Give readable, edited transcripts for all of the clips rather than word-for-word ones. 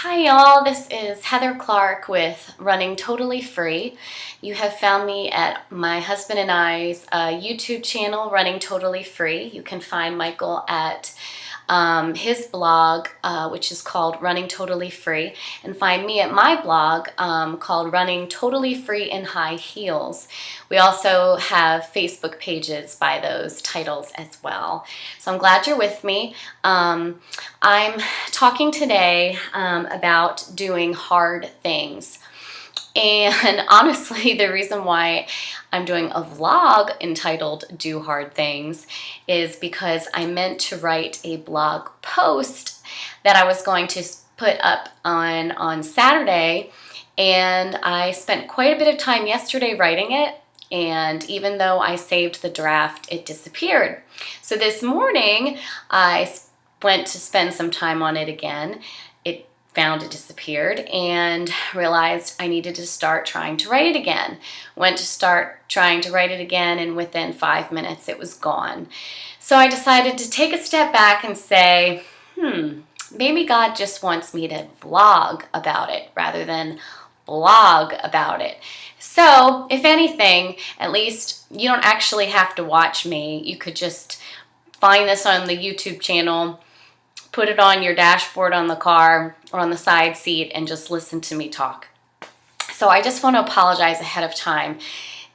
Hi y'all, this is Heather Clark with Running Totally Free. You have found me at my husband and I's YouTube channel, Running Totally Free. You can find Michael at his blog, which is called Running Totally Free, and find me at my blog called Running Totally Free in High Heels. We also have Facebook pages by those titles as well. So I'm glad you're with me. I'm talking today about doing hard things. And honestly, the reason why I'm doing a vlog entitled Do Hard Things is because I meant to write a blog post that I was going to put up on Saturday, and I spent quite a bit of time yesterday writing it, and even though I saved the draft, it disappeared. So this morning, I went to spend some time on it again. Found it disappeared and realized I needed to start trying to write it again. Went to start trying to write it again, and within 5 minutes it was gone. So I decided to take a step back and say, maybe God just wants me to vlog about it rather than blog about it. So if anything, at least you don't actually have to watch me. You could just find this on the YouTube channel, put it on your dashboard on the car or on the side seat, and just listen to me talk. So I just want to apologize ahead of time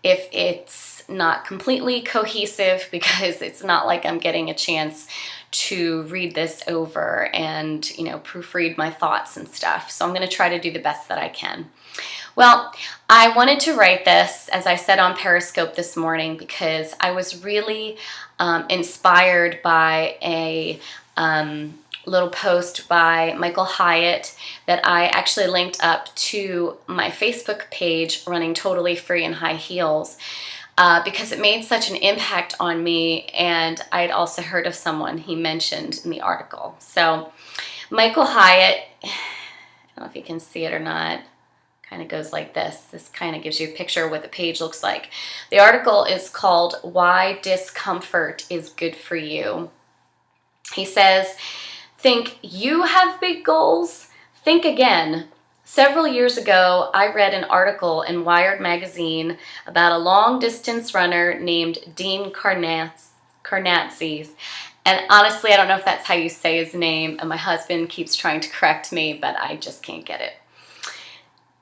if it's not completely cohesive, because it's not like I'm getting a chance to read this over and, proofread my thoughts and stuff. So I'm going to try to do the best that I can. Well, I wanted to write this, as I said on Periscope this morning, because I was really inspired by a little post by Michael Hyatt that I actually linked up to my Facebook page, Running Totally Free in High Heels, because it made such an impact on me, and I'd also heard of someone he mentioned in the article. So Michael Hyatt, I don't know if you can see it or not, kind of goes like this. This kind of gives you a picture of what the page looks like. The article is called Why Discomfort is Good for You. He says, "Think you have big goals? Think again. Several years ago, I read an article in Wired magazine about a long-distance runner named Dean Karnatsis. And honestly, I don't know if that's how you say his name, and my husband keeps trying to correct me, but I just can't get it.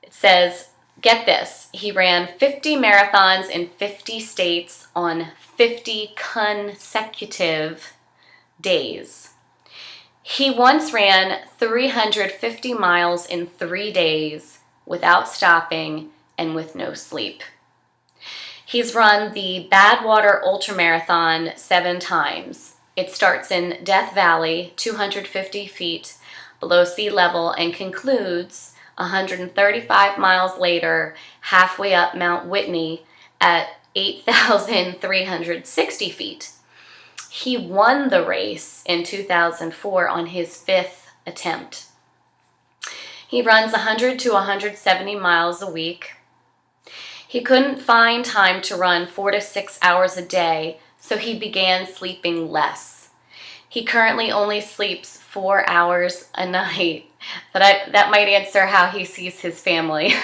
It says, get this, he ran 50 marathons in 50 states on 50 consecutive days. He once ran 350 miles in 3 days without stopping and with no sleep. He's run the Badwater Ultramarathon 7 times. It starts in Death Valley, 250 feet below sea level, and concludes 135 miles later, halfway up Mount Whitney at 8,360 feet. He won the race in 2004 on his 5th attempt. He runs 100 to 170 miles a week. He couldn't find time to run 4 to 6 hours a day, so he began sleeping less. He currently only sleeps 4 hours a night. That might answer how he sees his family.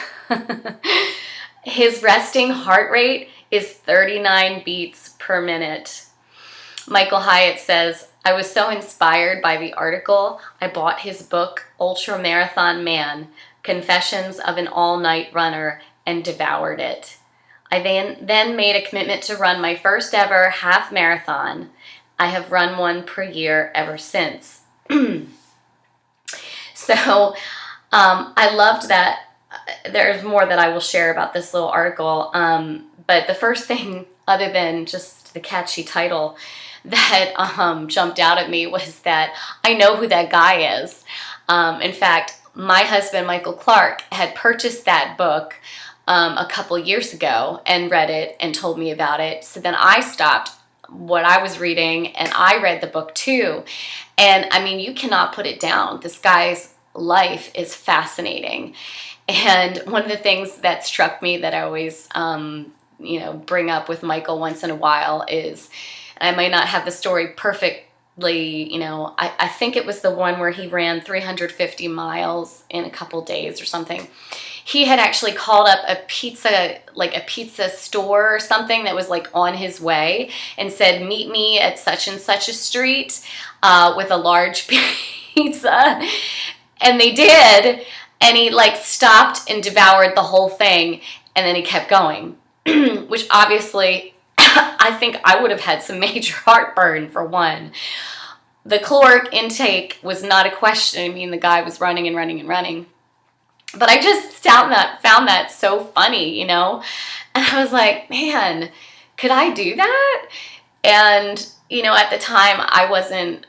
His resting heart rate is 39 beats per minute. Michael Hyatt says, I was so inspired by the article, I bought his book, Ultra Marathon Man, Confessions of an All-Night Runner, and devoured it. I then made a commitment to run my first ever half marathon. I have run one per year ever since. So I loved that. There's more that I will share about this little article, but the first thing, other than just the catchy title, that jumped out at me was that I know who that guy is. In fact, my husband, Michael Clark, had purchased that book a couple years ago and read it and told me about it. So then I stopped what I was reading and I read the book too. And I mean, you cannot put it down. This guy's life is fascinating. And one of the things that struck me that I always bring up with Michael once in a while is, I might not have the story perfect I think it was the one where he ran 350 miles in a couple days or something. He had actually called up a pizza store or something that was like on his way and said, meet me at such and such a street with a large pizza. And they did. And he like stopped and devoured the whole thing. And then he kept going, which obviously I think I would have had some major heartburn for one. The caloric intake was not a question. I mean, the guy was running and running and running. But I just found that so funny, And I was like, man, could I do that? And, at the time I wasn't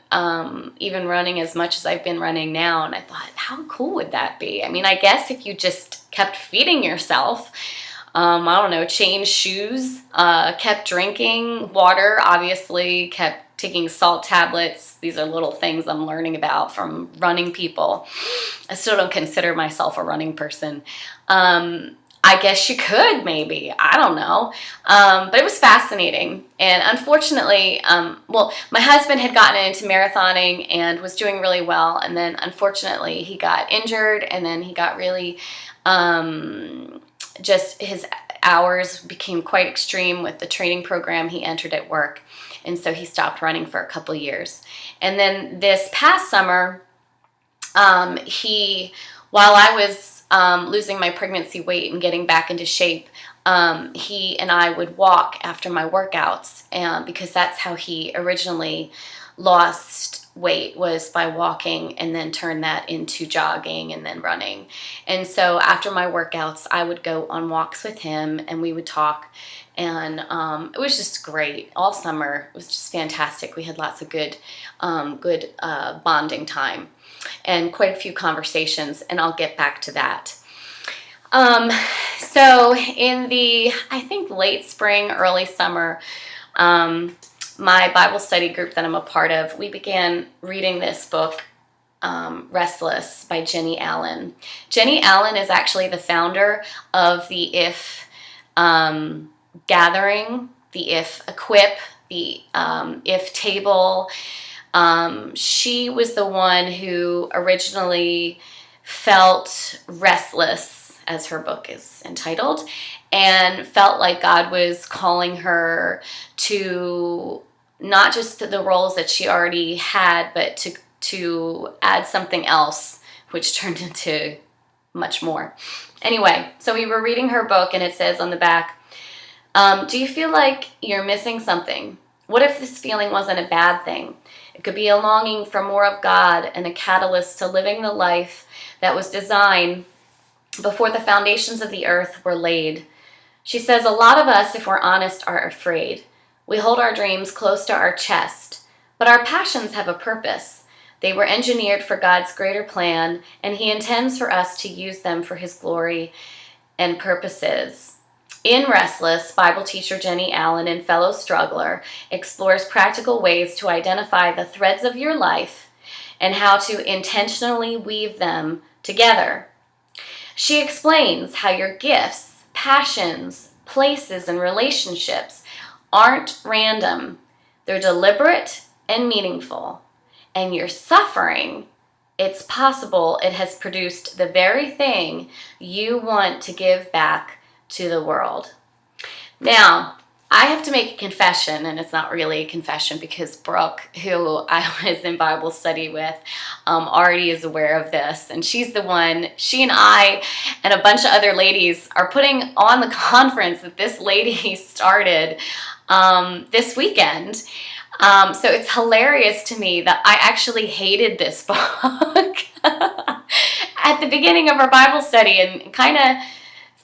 even running as much as I've been running now. And I thought, how cool would that be? I mean, I guess if you just kept feeding yourself, I don't know, changed shoes, kept drinking water, obviously, kept taking salt tablets. These are little things I'm learning about from running people. I still don't consider myself a running person. I guess you could, maybe. I don't know. But it was fascinating. And unfortunately, my husband had gotten into marathoning and was doing really well. And then unfortunately, he got injured, and then he got really, just his hours became quite extreme with the training program he entered at work. And so he stopped running for a couple years. And then this past summer, while I was losing my pregnancy weight and getting back into shape, he and I would walk after my workouts, because that's how he originally lost weight, was by walking, and then turn that into jogging and then running. And so after my workouts, I would go on walks with him, and we would talk. And it was just great. All summer, it was just fantastic. We had lots of good bonding time and quite a few conversations, and I'll get back to that. So in the, I think, late spring, early summer, my Bible study group that I'm a part of, we began reading this book, Restless by Jenny Allen. Jenny Allen is actually the founder of the IF gathering, the IF equip, the IF table. She was the one who originally felt restless, as her book is entitled, and felt like God was calling her to not just the roles that she already had, but to add something else, which turned into much more. Anyway, so we were reading her book, and it says on the back, do you feel like you're missing something? What if this feeling wasn't a bad thing? It could be a longing for more of God and a catalyst to living the life that was designed before the foundations of the earth were laid. She says, a lot of us, if we're honest, are afraid. We hold our dreams close to our chest, but our passions have a purpose. They were engineered for God's greater plan, and He intends for us to use them for His glory and purposes. In Restless, Bible teacher Jenny Allen and fellow struggler explores practical ways to identify the threads of your life and how to intentionally weave them together. She explains how your gifts, passions, places, and relationships aren't random. They're deliberate and meaningful. And your suffering, it's possible it has produced the very thing you want to give back to the world. Now, I have to make a confession, and it's not really a confession because Brooke, who I was in Bible study with, already is aware of this. And she's the one, she and I and a bunch of other ladies are putting on the conference that this lady started this weekend. So it's hilarious to me that I actually hated this book at the beginning of our Bible study and kind of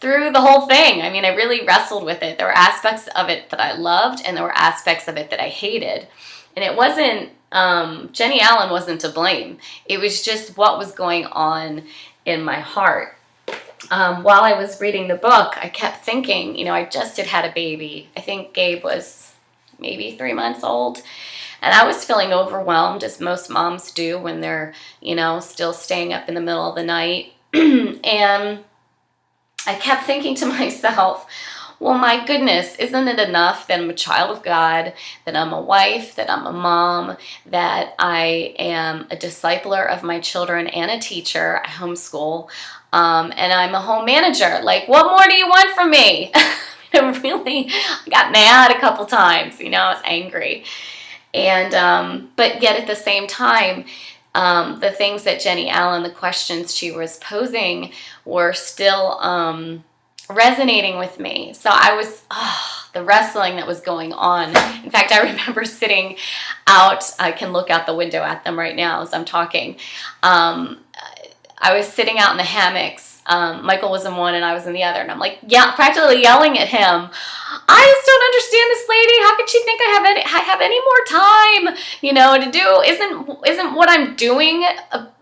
through the whole thing. I mean, I really wrestled with it. There were aspects of it that I loved, and there were aspects of it that I hated. And it wasn't, Jenny Allen wasn't to blame. It was just what was going on in my heart. While I was reading the book, I kept thinking, I just had a baby. I think Gabe was maybe 3 months old. And I was feeling overwhelmed, as most moms do when they're, still staying up in the middle of the night. And I kept thinking to myself, well, my goodness, isn't it enough that I'm a child of God, that I'm a wife, that I'm a mom, that I am a discipler of my children and a teacher, I homeschool, and I'm a home manager. Like, what more do you want from me? I really got mad a couple times, I was angry. And, but yet at the same time, the things that Jenny Allen, the questions she was posing were still resonating with me. So I was, the wrestling that was going on. In fact, I remember sitting out, I can look out the window at them right now as I'm talking. I was sitting out in the hammocks. Michael was in one and I was in the other, and I'm like, yeah, practically yelling at him. I just don't understand this lady. How could she think I have any more time, to do? Isn't what I'm doing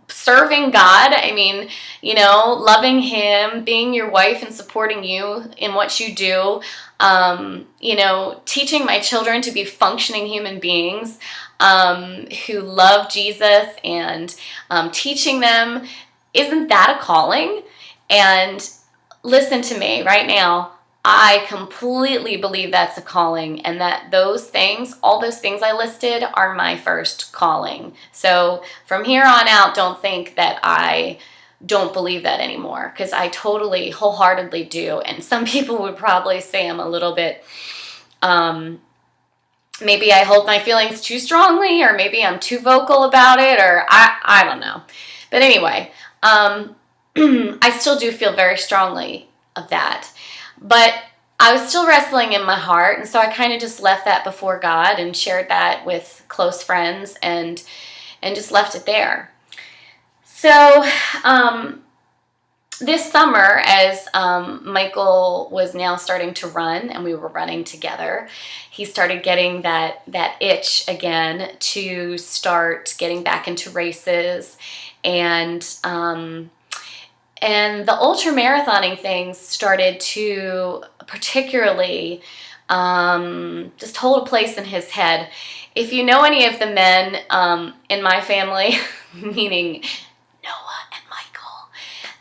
serving God? I mean, loving Him, being your wife and supporting you in what you do, teaching my children to be functioning human beings who love Jesus, and teaching them. Isn't that a calling? And listen to me right now. I completely believe that's a calling, and that all those things I listed are my first calling. So from here on out, don't think that I don't believe that anymore, because I totally, wholeheartedly do. And some people would probably say I'm a little bit, maybe I hold my feelings too strongly, or maybe I'm too vocal about it, or I don't know. But anyway, I still do feel very strongly of that. But I was still wrestling in my heart, and so I kind of just left that before God and shared that with close friends and just left it there. So this summer, as Michael was now starting to run and we were running together, he started getting that itch again to start getting back into races. And the ultra marathoning things started to particularly just hold a place in his head. If you know any of the men in my family, meaning Noah and Michael,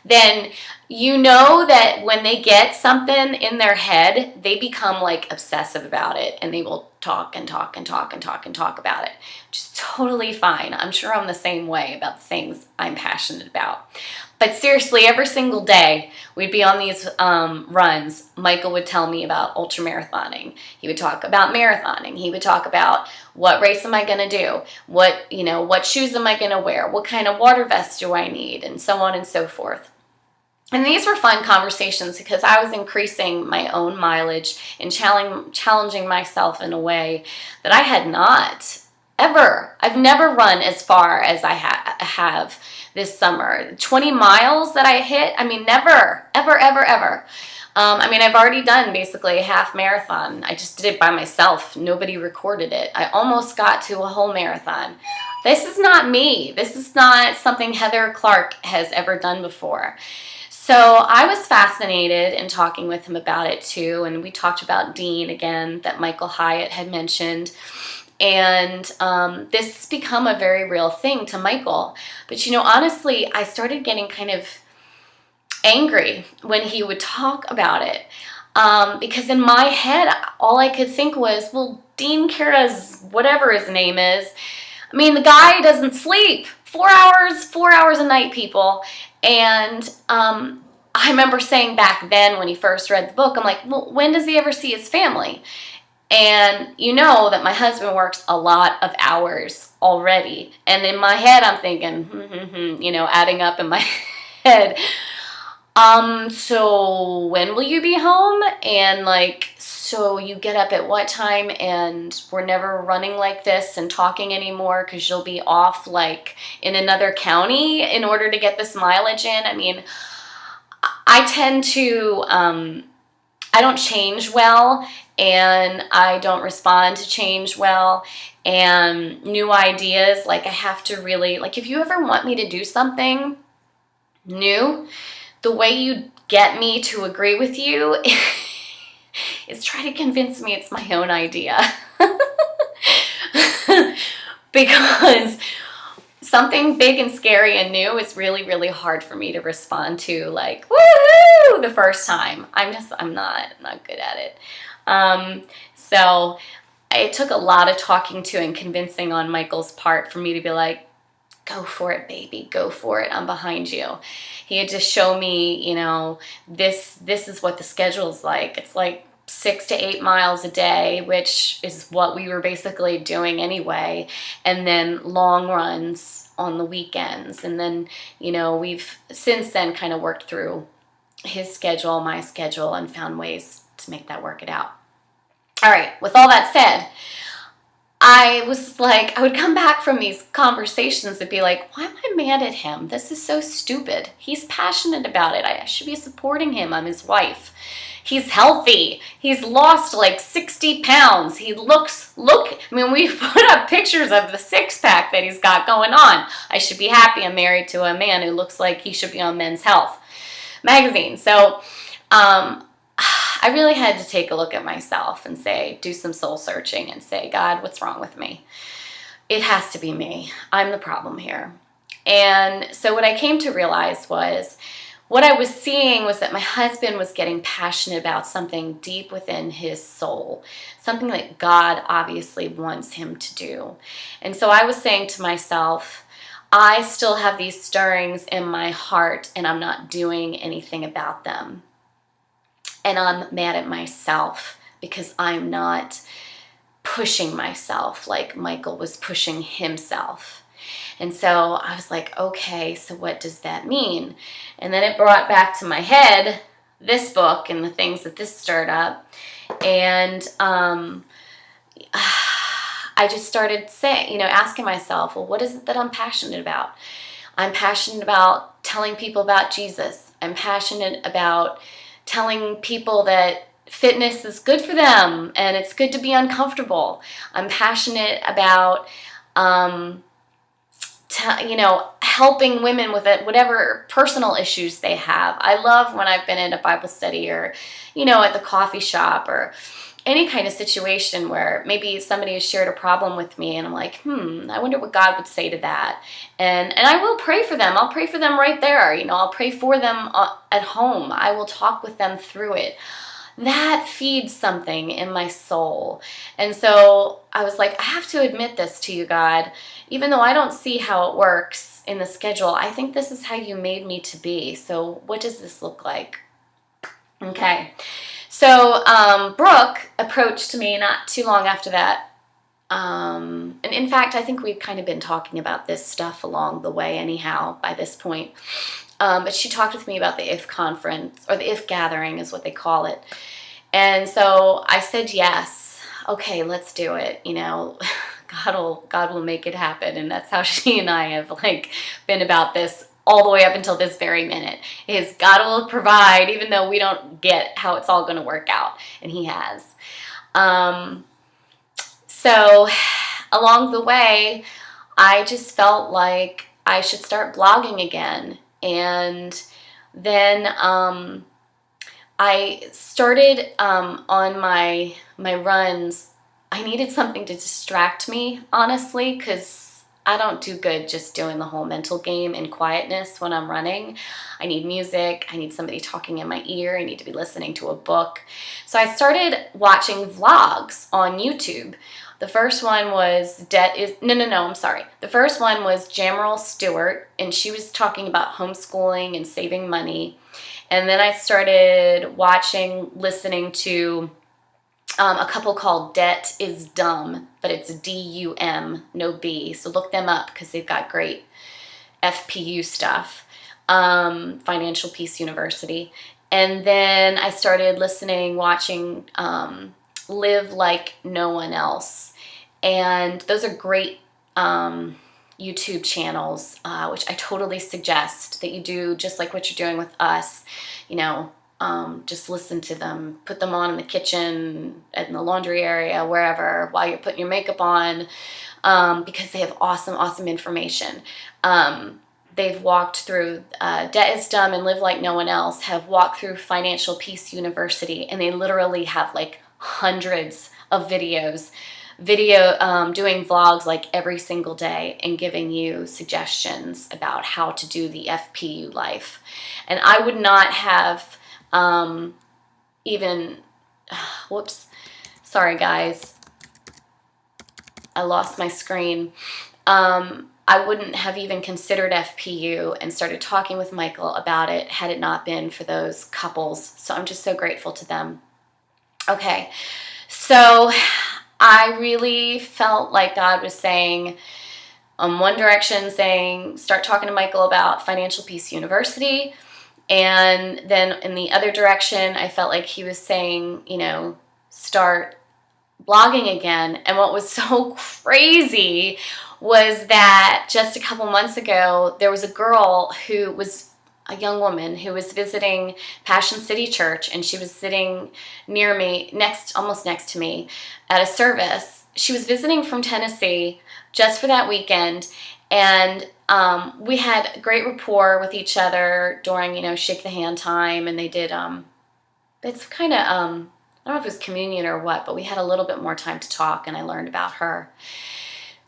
then you know that when they get something in their head, they become like obsessive about it, and they will talk and talk and talk and talk and talk about it, which is totally fine. I'm sure I'm the same way about the things I'm passionate about. But seriously, every single day we'd be on these runs, Michael would tell me about ultramarathoning. He would talk about marathoning. He would talk about, what race am I going to do? What shoes am I going to wear? What kind of water vest do I need? And so on and so forth. And these were fun conversations because I was increasing my own mileage and challenging myself in a way that I had not ever. I've never run as far as I have this summer. 20 miles that I hit, never, ever, ever, ever. I've already done basically a half marathon. I just did it by myself. Nobody recorded it. I almost got to a whole marathon. This is not me. This is not something Heather Clark has ever done before. So I was fascinated in talking with him about it too, and we talked about Dean again, that Michael Hyatt had mentioned, and this has become a very real thing to Michael. But honestly, I started getting kind of angry when he would talk about it, because in my head, all I could think was, well, Dean Kara's, whatever his name is, the guy doesn't sleep. 4 hours a night, people. And I remember saying back then when he first read the book, I'm like, well, when does he ever see his family? And you know that my husband works a lot of hours already. And in my head, I'm thinking, adding up in my head. So when will you be home? And so you get up at what time? And we're never running like this and talking anymore because you'll be off in another county in order to get this mileage in. I tend to, I don't change well, and I don't respond to change well, and new ideas, I have to really, if you ever want me to do something new, the way you get me to agree with you is try to convince me it's my own idea. Because something big and scary and new is really, really hard for me to respond to, like, woohoo, the first time. I'm not good at it. So it took a lot of talking to and convincing on Michael's part for me to be like, go for it, baby, go for it. I'm behind you. He had to show me, you know, this is what the schedule's like. It's like 6 to 8 miles a day, which is what we were basically doing anyway. And then long runs on the weekends. And then, you know, we've since then kind of worked through his schedule, my schedule, and found ways to make that work it out. All right, with all that said, I was like, I would come back from these conversations and be like, why am I mad at him? This is so stupid. He's passionate about it. I should be supporting him. I'm his wife. He's healthy. He's lost like 60 pounds. He I mean, we put up pictures of the six-pack that he's got going on. I should be happy I'm married to a man who looks like he should be on Men's Health magazine. So, I really had to take a look at myself and do some soul searching and say, God, what's wrong with me? It has to be me. I'm the problem here. And so what I came to realize was what I was seeing was that my husband was getting passionate about something deep within his soul, something that God obviously wants him to do. And so I was saying to myself, I still have these stirrings in my heart and I'm not doing anything about them. And I'm mad at myself because I'm not pushing myself like Michael was pushing himself. And so I was like, okay, so what does that mean? And then it brought back to my head this book and the things that this stirred up. And I just started asking myself, well, what is it that I'm passionate about? I'm passionate about telling people about Jesus. I'm passionate about telling people that fitness is good for them and it's good to be uncomfortable. I'm passionate about, helping women with whatever personal issues they have. I love when I've been in a Bible study or, at the coffee shop or any kind of situation where maybe somebody has shared a problem with me and I'm like, I wonder what God would say to that. And I will pray for them. I'll pray for them right there. I'll pray for them at home. I will talk with them through it. That feeds something in my soul. And so I was like, I have to admit this to you, God. Even though I don't see how it works in the schedule, I think this is how you made me to be. So what does this look like? Okay. So Brooke approached me not too long after that. And in fact, I think we've kind of been talking about this stuff along the way anyhow by this point. But she talked with me about the IF conference, or the IF gathering is what they call it. And so I said yes. Okay, let's do it. God will make it happen. And that's how she and I have been about this all the way up until this very minute. Is God will provide, even though we don't get how it's all going to work out. And he has. So along the way, I just felt like I should start blogging again. And then I started on my runs. I needed something to distract me, honestly, because I don't do good just doing the whole mental game in quietness when I'm running. I need music. I need somebody talking in my ear. I need to be listening to a book. So I started watching vlogs on YouTube. The first one was The first one was Jameril Stewart, and she was talking about homeschooling and saving money. And then I started listening to a couple called Debt is Dumb, but it's D-U-M, no B. So look them up because they've got great FPU stuff, Financial Peace University. And then I started watching Live Like No One Else. And those are great YouTube channels, which I totally suggest that you do just like what you're doing with us. Just listen to them, put them on in the kitchen, in the laundry area, wherever, while you're putting your makeup on, because they have awesome, awesome information. They've walked through Debt is Dumb and Live Like No One Else have walked through Financial Peace University, and they literally have hundreds of videos doing vlogs like every single day and giving you suggestions about how to do the FPU life. And I would not have even, whoops, sorry guys, I lost my screen. I wouldn't have even considered FPU and started talking with Michael about it had it not been for those couples. So I'm just so grateful to them. Okay, so I really felt like God was saying, on one direction, saying, start talking to Michael about Financial Peace University. And then in the other direction, I felt like he was saying, start blogging again. And what was so crazy was that just a couple months ago, there was a young woman who was visiting Passion City Church, and she was sitting near me, almost next to me, at a service. She was visiting from Tennessee just for that weekend, and we had great rapport with each other during, shake the hand time, and they did, it's kind of, I don't know if it was communion or what, but we had a little bit more time to talk, and I learned about her.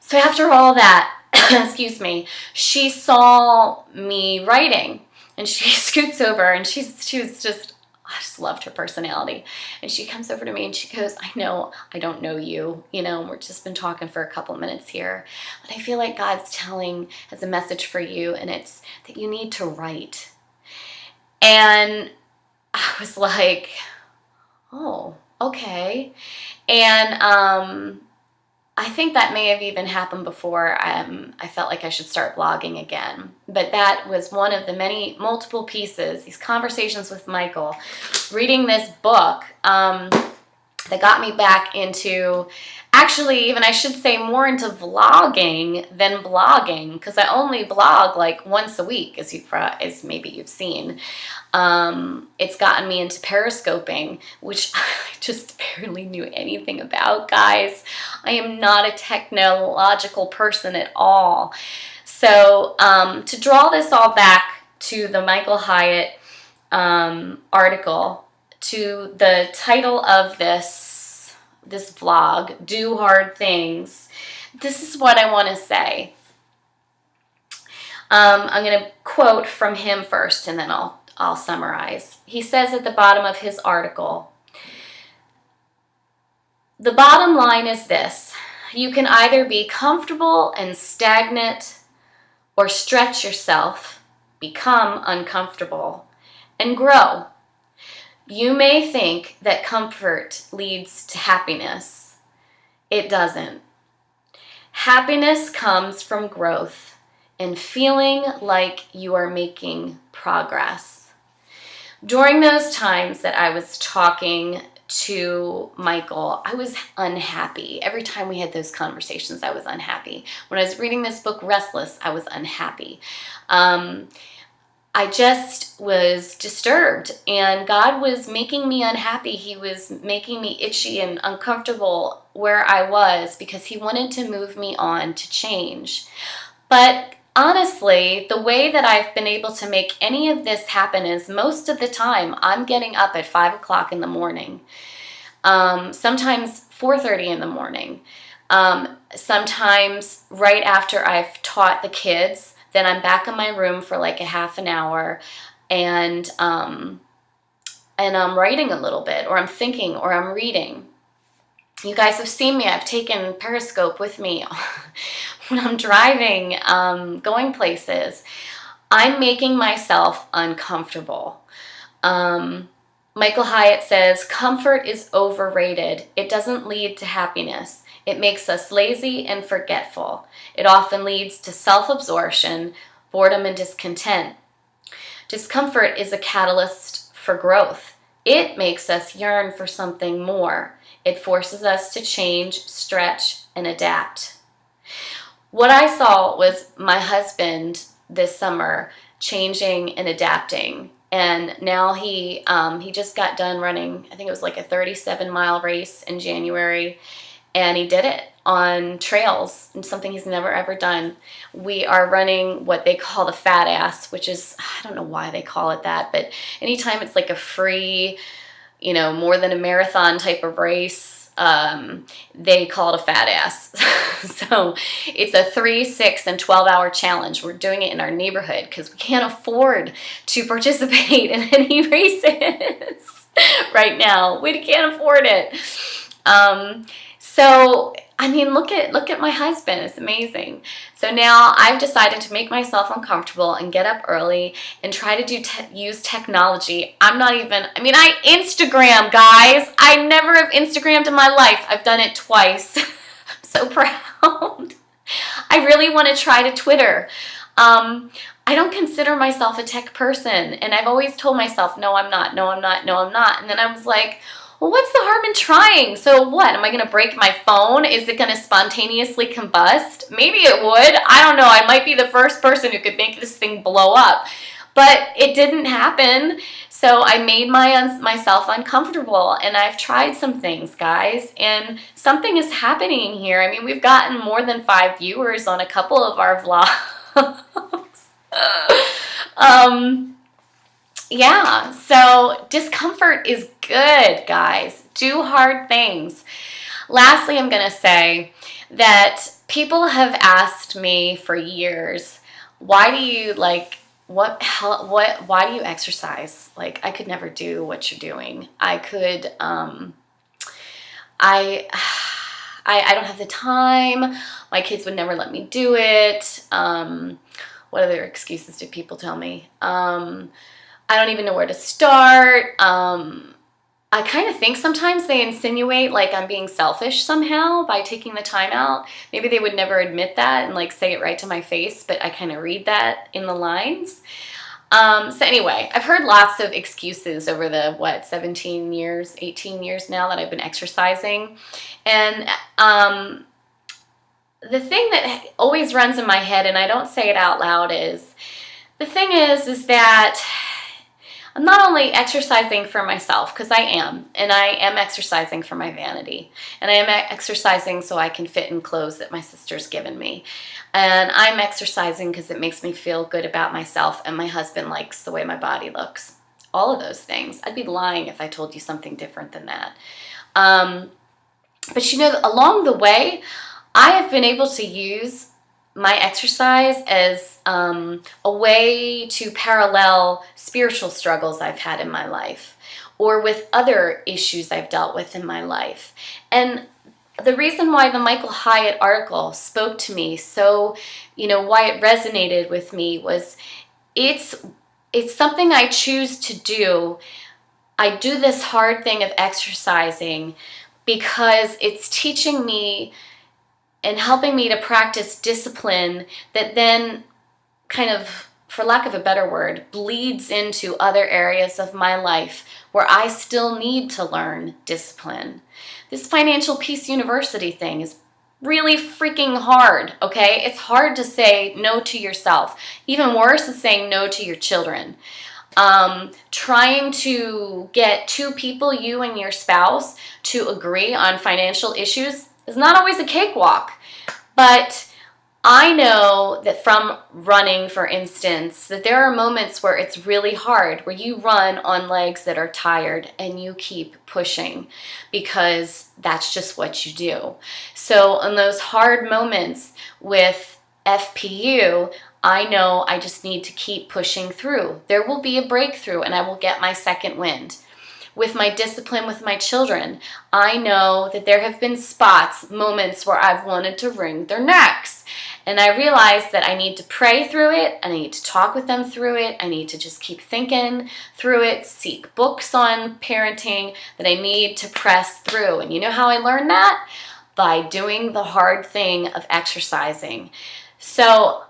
So after all that, excuse me, she saw me writing, and she scoots over, and she was just, I just loved her personality. And she comes over to me and she goes, I know I don't know you, we've just been talking for a couple minutes here, but I feel like God's telling as a message for you, and it's that you need to write. And I was like, oh, okay. And I think that may have even happened before I felt like I should start blogging again. But that was one of the multiple pieces, these conversations with Michael, reading this book that got me back into, actually, even I should say more into vlogging than blogging, because I only blog like once a week, as maybe you've seen. It's gotten me into periscoping, which I just barely knew anything about, guys. I am not a technological person at all. So to draw this all back to the Michael Hyatt article, to the title of this vlog, Do Hard Things, this is what I want to say. I'm going to quote from him first, and then I'll summarize. He says at the bottom of his article, the bottom line is this: you can either be comfortable and stagnant, or stretch yourself, become uncomfortable, and grow. You may think that comfort leads to happiness. It doesn't. Happiness comes from growth and feeling like you are making progress. During those times that I was talking to Michael, I was unhappy. Every time we had those conversations, I was unhappy. When I was reading this book, Restless, I was unhappy. I just was disturbed, and God was making me unhappy. He was making me itchy and uncomfortable where I was, because he wanted to move me on to change. But honestly, the way that I've been able to make any of this happen is most of the time I'm getting up at 5 o'clock in the morning, sometimes 4:30 in the morning, sometimes right after I've taught the kids. Then I'm back in my room for like a half an hour, and I'm writing a little bit, or I'm thinking, or I'm reading. You guys have seen me. I've taken Periscope with me when I'm driving, going places. I'm making myself uncomfortable. Michael Hyatt says, comfort is overrated. It doesn't lead to happiness. It makes us lazy and forgetful. It often leads to self-absorption, boredom, and discontent. Discomfort is a catalyst for growth. It makes us yearn for something more. It forces us to change, stretch, and adapt. What I saw was my husband this summer changing and adapting. And now he just got done running, I think it was like a 37-mile race in January. And he did it on trails, something he's never ever done. We are running what they call the fat ass, which is, I don't know why they call it that, but anytime it's like a free, more than a marathon type of race, they call it a fat ass. So it's a 3, 6, and 12-hour challenge. We're doing it in our neighborhood because we can't afford to participate in any races right now. We can't afford it. So I mean, look at my husband. It's amazing. So now I've decided to make myself uncomfortable and get up early and try to use technology. I Instagram, guys. I never have Instagrammed in my life. I've done it twice. I'm so proud. I really want to try to Twitter. I don't consider myself a tech person, and I've always told myself, no, I'm not, no, I'm not, no, I'm not. And then I was like, well, what's the harm in trying? So what? Am I going to break my phone? Is it going to spontaneously combust? Maybe it would. I don't know. I might be the first person who could make this thing blow up. But it didn't happen. So I made myself uncomfortable, and I've tried some things, guys, and something is happening here. I mean, we've gotten more than 5 viewers on a couple of our vlogs. Yeah, so discomfort is good, guys. Do hard things. Lastly, I'm going to say that people have asked me for years, why do you why do you exercise? Like, I could never do what you're doing. I don't have the time. My kids would never let me do it. What other excuses do people tell me? I don't even know where to start. I kind of think sometimes they insinuate like I'm being selfish somehow by taking the time out. Maybe they would never admit that and like say it right to my face, but I kind of read that in the lines. So anyway, I've heard lots of excuses over the, 17 years, 18 years now that I've been exercising. And the thing that always runs in my head, and I don't say it out loud, is that I'm not only exercising for myself, because I am, and I am exercising for my vanity, and I am exercising so I can fit in clothes that my sister's given me, and I'm exercising because it makes me feel good about myself, and my husband likes the way my body looks. All of those things. I'd be lying if I told you something different than that. But along the way, I have been able to use my exercise as a way to parallel spiritual struggles I've had in my life, or with other issues I've dealt with in my life. And the reason why the Michael Hyatt article spoke to me so, why it resonated with me was it's something I choose to do. I do this hard thing of exercising because it's teaching me and helping me to practice discipline that then kind of, for lack of a better word, bleeds into other areas of my life where I still need to learn discipline. This Financial Peace University thing is really freaking hard, okay? It's hard to say no to yourself. Even worse is saying no to your children. Trying to get 2 people, you and your spouse, to agree on financial issues is not always a cakewalk, but I know that from running, for instance, that there are moments where it's really hard, where you run on legs that are tired and you keep pushing because that's just what you do. So in those hard moments with FPU, I know I just need to keep pushing through. There will be a breakthrough and I will get my second wind. With my discipline with my children, I know that there have been moments where I've wanted to wring their necks. And I realize that I need to pray through it, I need to talk with them through it, I need to just keep thinking through it, seek books on parenting, that I need to press through. And you know how I learned that? By doing the hard thing of exercising. So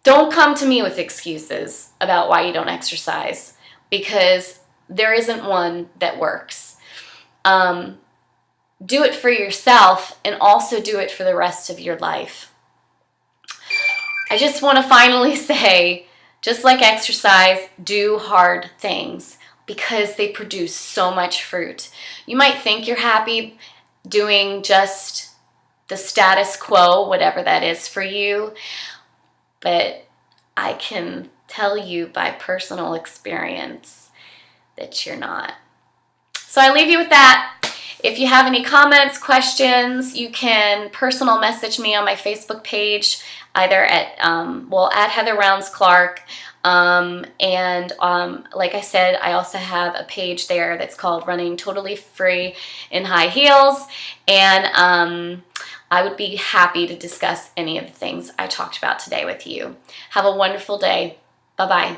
don't come to me with excuses about why you don't exercise, because there isn't one that works. Do it for yourself and also do it for the rest of your life. I just want to finally say, just like exercise, do hard things because they produce so much fruit. You might think you're happy doing just the status quo, whatever that is for you, but I can tell you by personal experience that you're not. So I leave you with that. If you have any comments, questions, you can personal message me on my Facebook page, either at, at Heather Rounds Clark. Like I said, I also have a page there that's called Running Totally Free in High Heels. And I would be happy to discuss any of the things I talked about today with you. Have a wonderful day. Bye-bye.